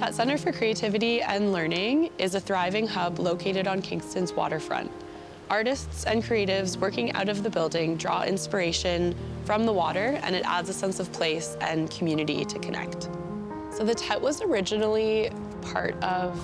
Tett Center for Creativity and Learning is a thriving hub located on Kingston's waterfront. Artists and creatives working out of the building draw inspiration from the water, and it adds a sense of place and community to connect. So the Tett was originally part of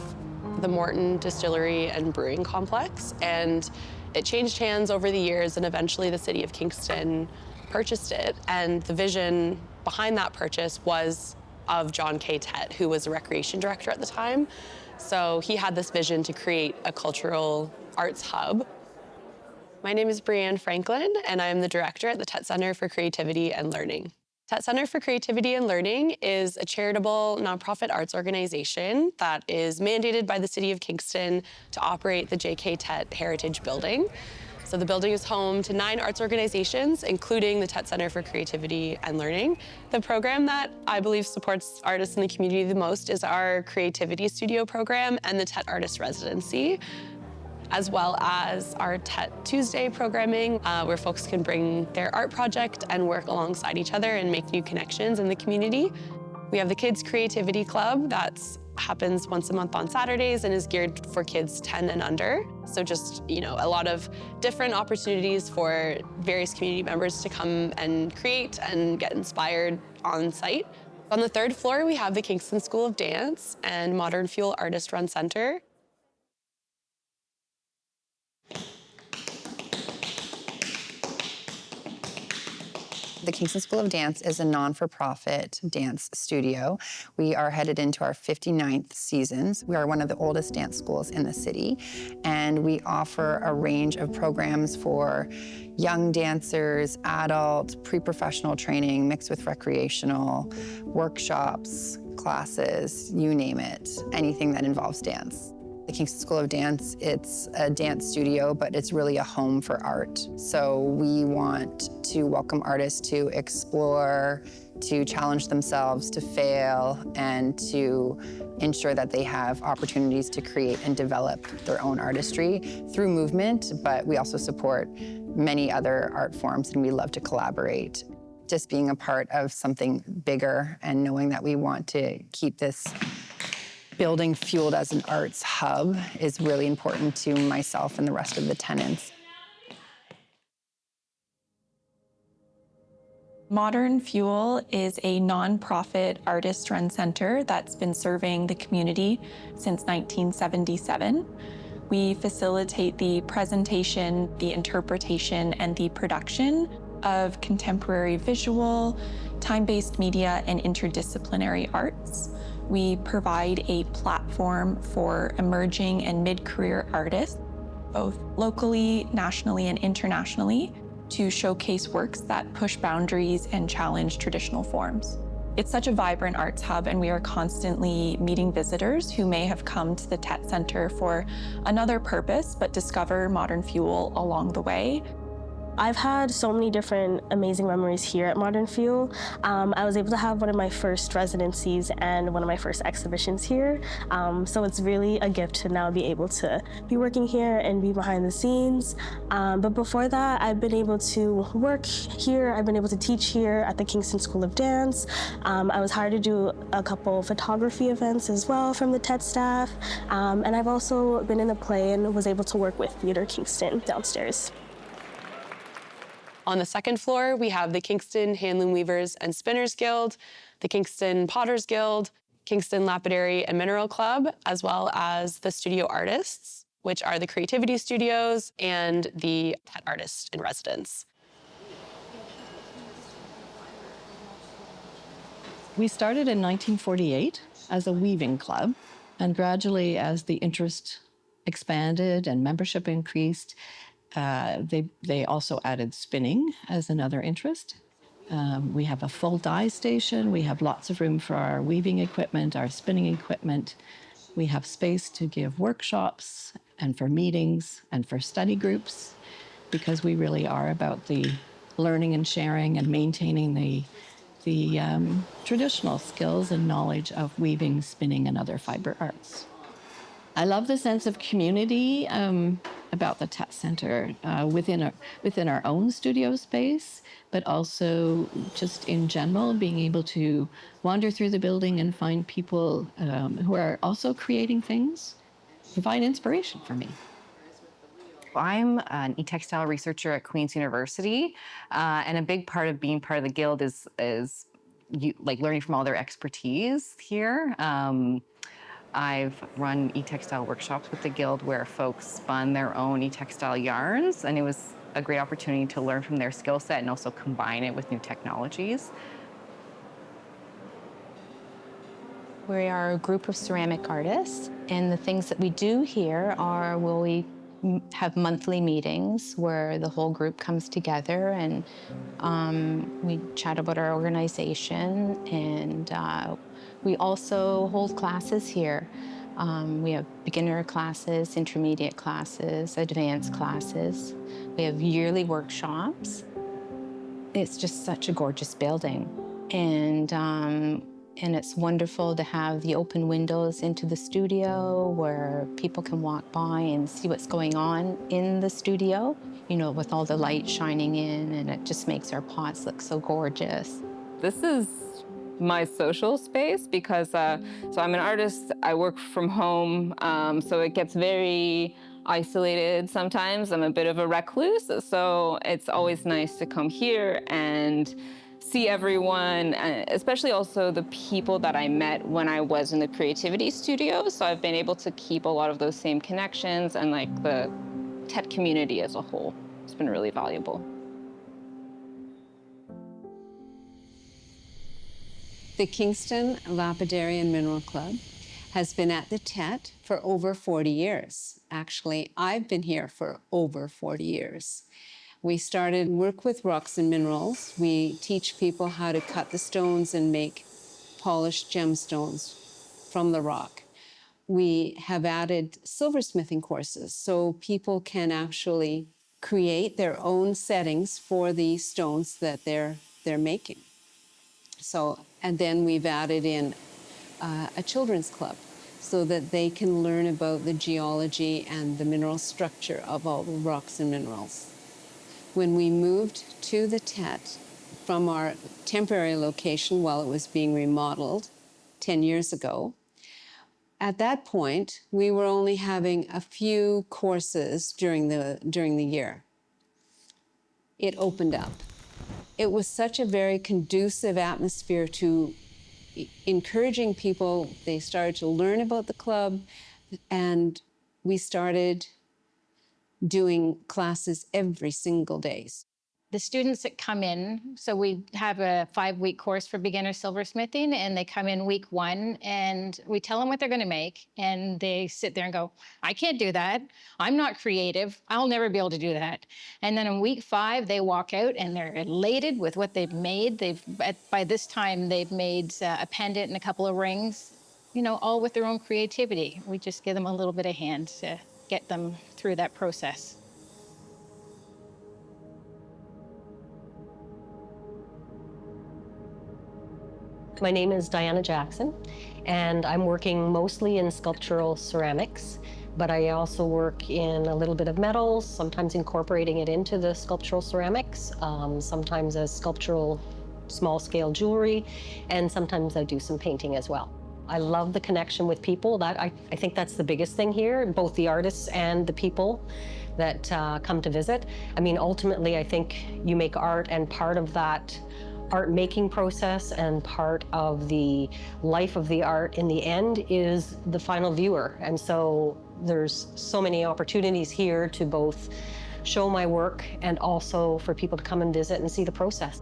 the Morton Distillery and Brewing Complex, and it changed hands over the years, and eventually the city of Kingston purchased it. And the vision behind that purchase was of John K. Tett, who was a recreation director at the time. So he had this vision to create a cultural arts hub. My name is Brianne Franklin, and I am the director at the Tett Center for Creativity and Learning. Tett Center for Creativity and Learning is a charitable nonprofit arts organization that is mandated by the City of Kingston to operate the J.K. Tett Heritage Building. So the building is home to 9 arts organizations, including the Tett Center for Creativity and Learning. The program that I believe supports artists in the community the most is our Creativity Studio program and the Tett Artist Residency, as well as our Tett Tuesday programming, where folks can bring their art project and work alongside each other and make new connections in the community. We have the Kids Creativity Club that happens once a month on Saturdays and is geared for kids 10 and under. So just, a lot of different opportunities for various community members to come and create and get inspired on site. On the 3rd floor, we have the Kingston School of Dance and Modern Fuel Artist Run Center. The Kingston School of Dance is a non-for-profit dance studio. We are headed into our 59th seasons. We are one of the oldest dance schools in the city, and we offer a range of programs for young dancers, adult, pre-professional training mixed with recreational, workshops, classes, you name it, anything that involves dance. The Kingston School of Dance, it's a dance studio, but it's really a home for art. So we want to welcome artists to explore, to challenge themselves, to fail, and to ensure that they have opportunities to create and develop their own artistry through movement, but we also support many other art forms, and we love to collaborate. Just being a part of something bigger and knowing that we want to keep this building fueled as an arts hub is really important to myself and the rest of the tenants. Modern Fuel is a nonprofit artist-run center that's been serving the community since 1977. We facilitate the presentation, the interpretation, and the production of contemporary visual, time-based media, and interdisciplinary arts. We provide a platform for emerging and mid-career artists, both locally, nationally, and internationally, to showcase works that push boundaries and challenge traditional forms. It's such a vibrant arts hub, and we are constantly meeting visitors who may have come to the Tett Center for another purpose, but discover Modern Fuel along the way. I've had so many different amazing memories here at Modern Fuel. I was able to have one of my first residencies and one of my first exhibitions here. So it's really a gift to now be able to be working here and be behind the scenes. But before that, I've been able to work here. I've been able to teach here at the Kingston School of Dance. I was hired to do a couple photography events as well from the Tett staff. And I've also been in a play and was able to work with Theatre Kingston downstairs. On the 2nd floor, we have the Kingston Handloom Weavers and Spinners Guild, the Kingston Potters Guild, Kingston Lapidary and Mineral Club, as well as the Studio Artists, which are the Creativity Studios and the Tett Artist in Residence. We started in 1948 as a weaving club, and gradually as the interest expanded and membership increased, they also added spinning as another interest. We have a full dye station. We have lots of room for our weaving equipment, our spinning equipment. We have space to give workshops and for meetings and for study groups, because we really are about the learning and sharing and maintaining the traditional skills and knowledge of weaving, spinning, and other fiber arts. I love the sense of community about the Tett Center within our own studio space, but also just in general, being able to wander through the building and find people who are also creating things, provide inspiration for me. I'm an e-textile researcher at Queen's University, and a big part of being part of the guild is like learning from all their expertise here. I've run e-textile workshops with the guild where folks spun their own e-textile yarns, and it was a great opportunity to learn from their skill set and also combine it with new technologies. We are a group of ceramic artists, and the things that we do here are we have monthly meetings where the whole group comes together and we chat about our organization, and we also hold classes here. We have beginner classes, intermediate classes, advanced classes. We have yearly workshops. It's just such a gorgeous building. And it's wonderful to have the open windows into the studio where people can walk by and see what's going on in the studio, you know, with all the light shining in, and it just makes our pots look so gorgeous. This is my social space because, so I'm an artist, I work from home, so it gets very isolated sometimes. I'm a bit of a recluse, so it's always nice to come here and see everyone, especially also the people that I met when I was in the creativity studio. So I've been able to keep a lot of those same connections and like the Tett community as a whole. It's been really valuable. The Kingston Lapidary and Mineral Club has been at the Tett for over 40 years. Actually, I've been here for over 40 years. We started work with rocks and minerals. We teach people how to cut the stones and make polished gemstones from the rock. We have added silversmithing courses so people can actually create their own settings for the stones that they're making. So, and then we've added in a children's club so that they can learn about the geology and the mineral structure of all the rocks and minerals. When we moved to the Tett from our temporary location while it was being remodeled 10 years ago, at that point, we were only having a few courses during the year. It opened up. It was such a very conducive atmosphere to encouraging people. They started to learn about the club, and we started doing classes every single day. The students that come in, so we have a 5-week course for beginner silversmithing, and they come in week 1, and we tell them what they're going to make, and they sit there and go, I can't do that. I'm not creative. I'll never be able to do that. And then in week 5, they walk out and they're elated with what they've made. By this time, they've made a pendant and a couple of rings, you know, all with their own creativity. We just give them a little bit of hand to get them through that process. My name is Diana Jackson, and I'm working mostly in sculptural ceramics, but I also work in a little bit of metals, sometimes incorporating it into the sculptural ceramics, sometimes as sculptural small-scale jewelry, and sometimes I do some painting as well. I love the connection with people. I think that's the biggest thing here, both the artists and the people that come to visit. I mean, ultimately, I think you make art, and part of that art-making process and part of the life of the art in the end is the final viewer. And so there's so many opportunities here to both show my work and also for people to come and visit and see the process.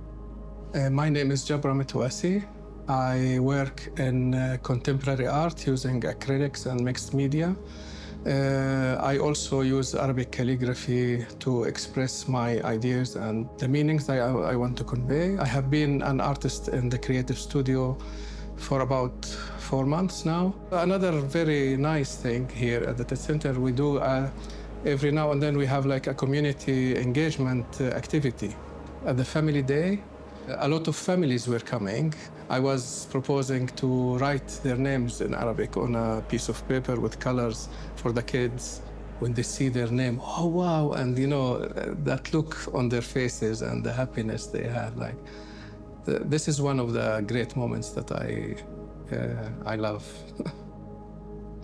My name is 𝗧𝗲𝘁𝗁 𝗖𝗲. I work in contemporary art using acrylics and mixed media. I also use Arabic calligraphy to express my ideas and the meanings that I want to convey. I have been an artist in the creative studio for about 4 months now. Another very nice thing here at the Tett Center, we do every now and then we have like a community engagement activity. At the Family Day, A lot of families were coming. I was proposing to write their names in Arabic on a piece of paper with colors for the kids. When they see their name, oh, wow, and you know, that look on their faces and the happiness they had, like, this is one of the great moments that I love.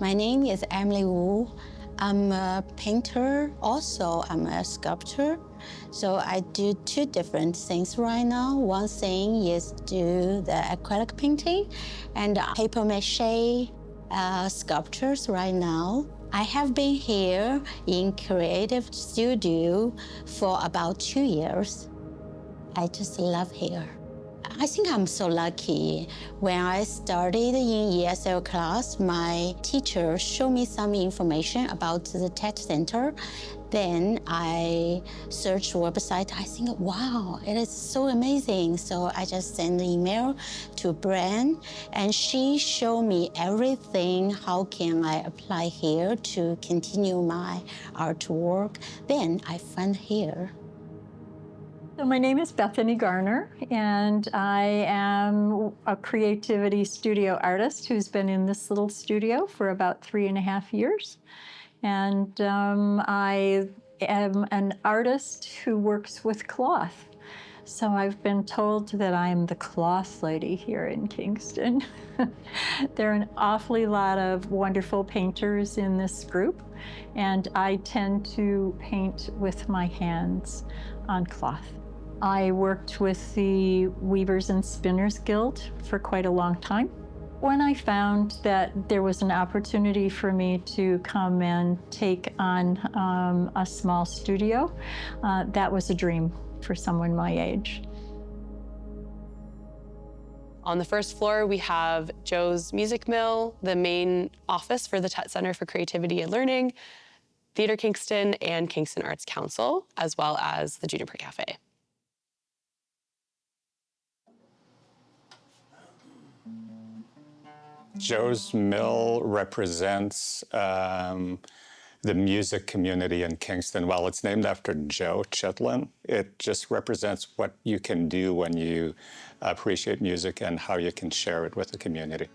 My name is Emily Wu. I'm a painter, also I'm a sculptor. So I do two different things right now. One thing is do the acrylic painting and papier-mâché sculptures right now. I have been here in creative studio for about 2 years. I just love here. I think I'm so lucky. When I started in ESL class, my teacher showed me some information about the Tett Center. Then I searched the website. I think, wow, it is so amazing. So I just sent an email to Bran, and she showed me everything. How can I apply here to continue my artwork? Then I found here. So my name is Bethany Garner, and I am a creativity studio artist who's been in this little studio for about 3.5 years. And I am an artist who works with cloth. So I've been told that I'm the cloth lady here in Kingston. There are an awfully lot of wonderful painters in this group, and I tend to paint with my hands on cloth. I worked with the Weavers and Spinners Guild for quite a long time. When I found that there was an opportunity for me to come and take on a small studio, that was a dream for someone my age. On the first floor, we have Joe's Music Mill, the main office for the Tett Center for Creativity and Learning, Theatre Kingston, and Kingston Arts Council, as well as the Juniper Cafe. Joe's Mill represents the music community in Kingston. While it's named after Joe Chitlin, it just represents what you can do when you appreciate music and how you can share it with the community.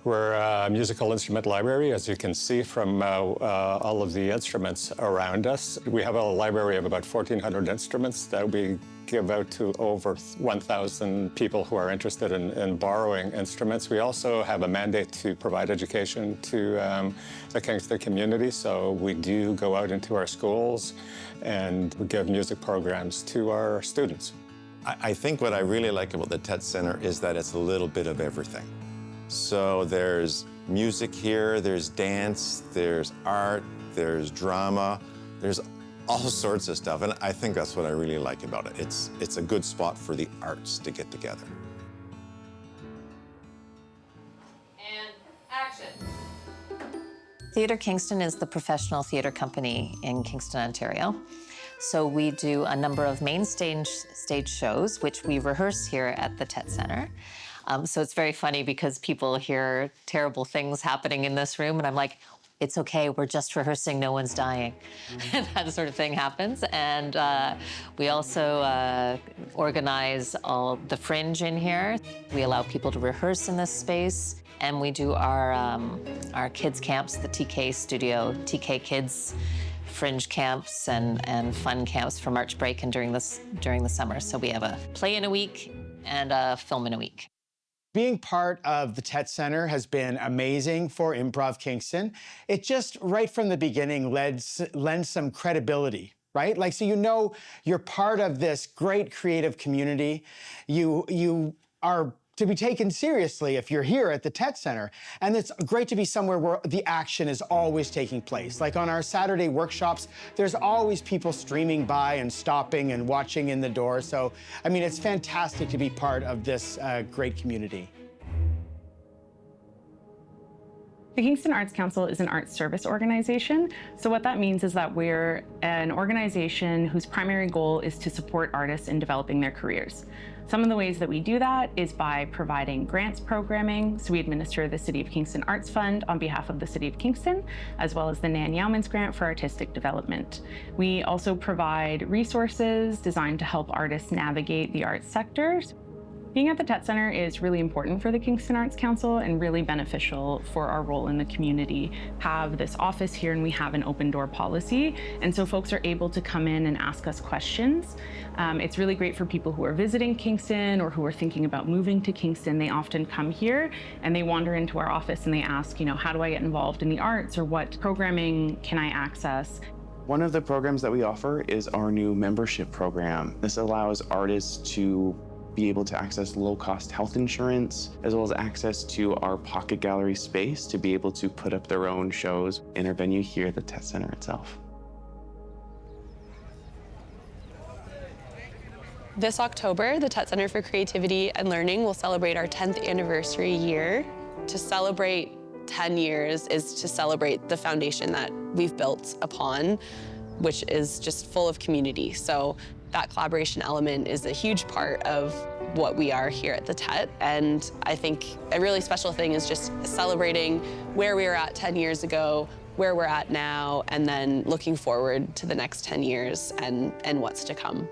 We're a musical instrument library, as you can see from all of the instruments around us. We have a library of about 1,400 instruments that we give out to over 1,000 people who are interested in borrowing instruments. We also have a mandate to provide education to the Kingston community, so we do go out into our schools and we give music programs to our students. I think what I really like about the Tett Center is that it's a little bit of everything. So there's music here, there's dance, there's art, there's drama, there's all sorts of stuff, and I think that's what I really like about it. It's a good spot for the arts to get together. And action. Theatre Kingston is the professional theatre company in Kingston, Ontario. So we do a number of main stage shows, which we rehearse here at the Tett Center. So it's very funny because people hear terrible things happening in this room, and I'm like, it's okay, we're just rehearsing, no one's dying. And that sort of thing happens. And we also organize all the fringe in here. We allow people to rehearse in this space. And we do our kids camps, the TK studio, TK Kids fringe camps and fun camps for March break and during the summer. So we have a play in a week and a film in a week. Being part of the Tett Center has been amazing for Improv Kingston. It just, right from the beginning, lends some credibility, right? Like, so you know you're part of this great creative community. You are to be taken seriously if you're here at the Tett Center. And it's great to be somewhere where the action is always taking place. Like on our Saturday workshops, there's always people streaming by and stopping and watching in the door. So, I mean, it's fantastic to be part of this great community. The Kingston Arts Council is an arts service organization. So what that means is that we're an organization whose primary goal is to support artists in developing their careers. Some of the ways that we do that is by providing grants programming. So we administer the City of Kingston Arts Fund on behalf of the City of Kingston, as well as the Nan Yaumans Grant for Artistic Development. We also provide resources designed to help artists navigate the arts sectors. Being at the Tett Center is really important for the Kingston Arts Council and really beneficial for our role in the community. Have this office here and we have an open door policy, and so folks are able to come in and ask us questions. It's really great for people who are visiting Kingston or who are thinking about moving to Kingston. They often come here and they wander into our office and they ask, how do I get involved in the arts, or what programming can I access? One of the programs that we offer is our new membership program. This allows artists to be able to access low-cost health insurance, as well as access to our pocket gallery space to be able to put up their own shows in our venue here at the Tett Center itself. This October, the Tett Center for Creativity and Learning will celebrate our 10th anniversary year. To celebrate 10 years is to celebrate the foundation that we've built upon, which is just full of community. So that collaboration element is a huge part of what we are here at the Tett. And I think a really special thing is just celebrating where we were at 10 years ago, where we're at now, and then looking forward to the next 10 years and what's to come.